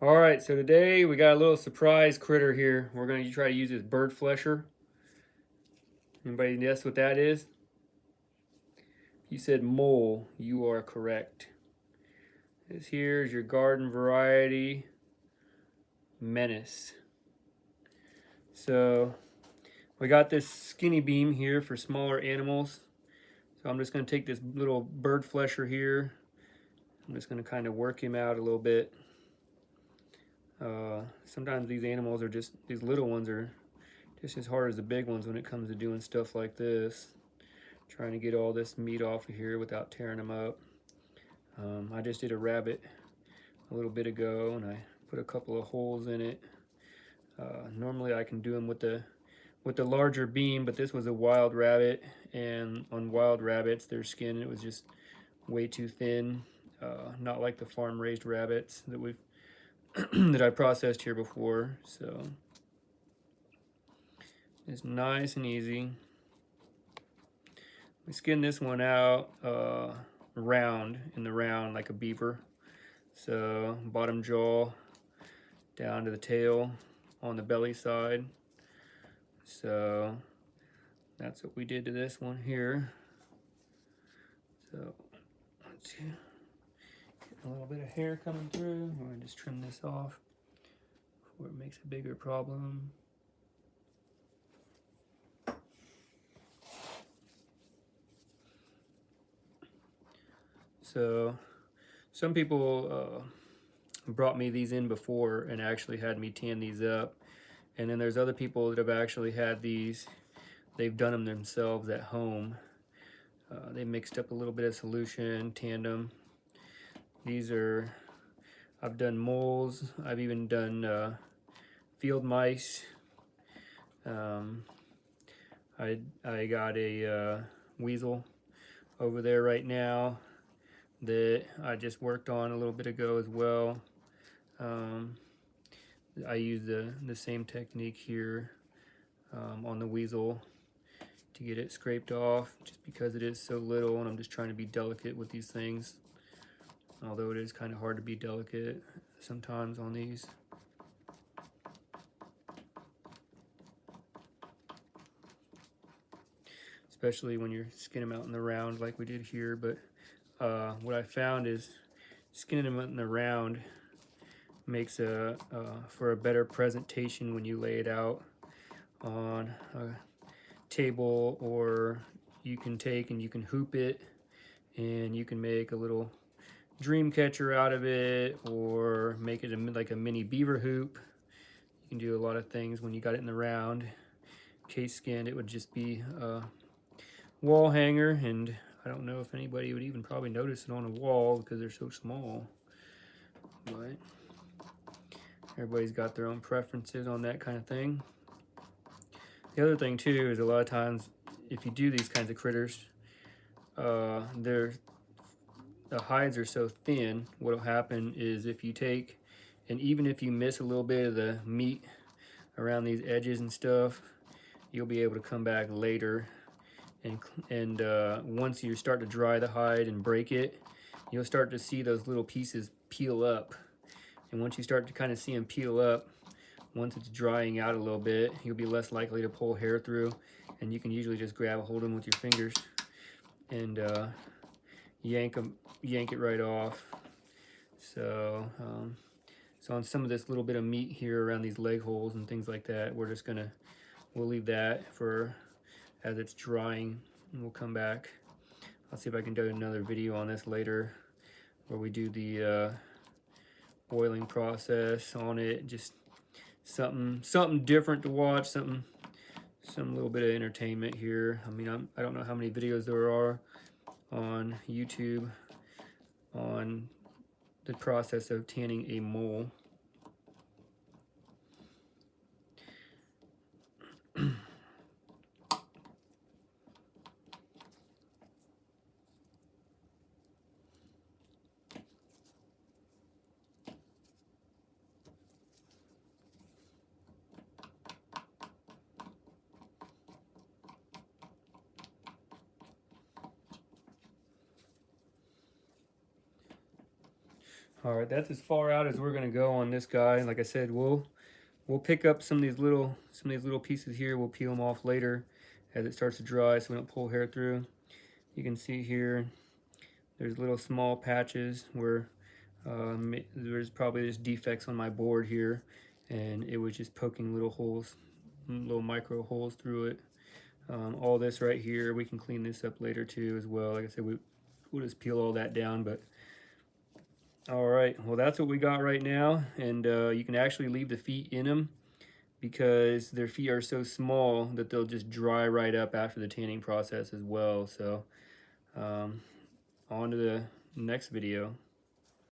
All right, so today we got a little surprise critter here. We're going to try to use this bird flesher. Anybody guess what that is? You said mole. You are correct. This here is your garden variety menace. So we got this skinny beam here for smaller animals. So I'm just going to take this little bird flesher here. I'm just going to kind of work him out a little bit. Sometimes these animals are just, these little ones are just as hard as the big ones when it comes to doing stuff like this. Trying to get all this meat off of here without tearing them up. I just did a rabbit a little bit ago and I put a couple of holes in it. Normally I can do them with the larger beam, but this was a wild rabbit, and on wild rabbits their skin, it was just way too thin. Not like the farm raised rabbits that we've that I processed here before. So it's nice and easy. We skin this one out round, in the round, like a beaver. So bottom jaw down to the tail on the belly side. So that's what we did to this one here. So let's get a little bit of hair coming through. We're gonna just trim this off before it makes a bigger problem. So some people brought me these in before and actually had me tan these up. And then there's other people that have actually had these. They've done them themselves at home. They mixed up a little bit of solution, tanned them. These are, I've done moles. I've even done field mice. I got a weasel over there right now that I just worked on a little bit ago as well. I use the same technique here on the weasel to get it scraped off, just because it is so little and I'm just trying to be delicate with these things, although it is kind of hard to be delicate sometimes on these. Especially when you're skinning them out in the round like we did here. But what I found is skinning them in the round makes for a better presentation when you lay it out on a table, or you can take and you can hoop it and you can make a little dream catcher out of it, or make it like a mini beaver hoop. You can do a lot of things when you got it in the round. Case skinned, it would just be a wall hanger, and I don't know if anybody would even probably notice it on a wall because they're so small. But everybody's got their own preferences on that kind of thing. The other thing too is a lot of times if you do these kinds of critters, the hides are so thin, what will happen is if you take, and even if you miss a little bit of the meat around these edges and stuff, you'll be able to come back later and once you start to dry the hide and break it, you'll start to see those little pieces peel up. And once you start to kind of see them peel up, once it's drying out a little bit, you'll be less likely to pull hair through, and you can usually just grab a hold of them with your fingers and yank it right off. So so on some of this little bit of meat here around these leg holes and things like that, we'll leave that for as it's drying, and we'll come back. I'll see if I can do another video on this later where we do the boiling process on it. Just something different to watch, some little bit of entertainment here. I mean, I don't know how many videos there are on YouTube on the process of tanning a mole. All right, that's as far out as we're gonna go on this guy. Like I said, we'll pick up some of these little pieces here. We'll peel them off later as it starts to dry, so we don't pull hair through. You can see here there's little small patches where there's probably just defects on my board here, and it was just poking little holes, little micro holes through it. All this right here, we can clean this up later too as well. Like I said, we'll just peel all that down. But all right, well, that's what we got right now. And you can actually leave the feet in them because their feet are so small that they'll just dry right up after the tanning process as well. So on to the next video.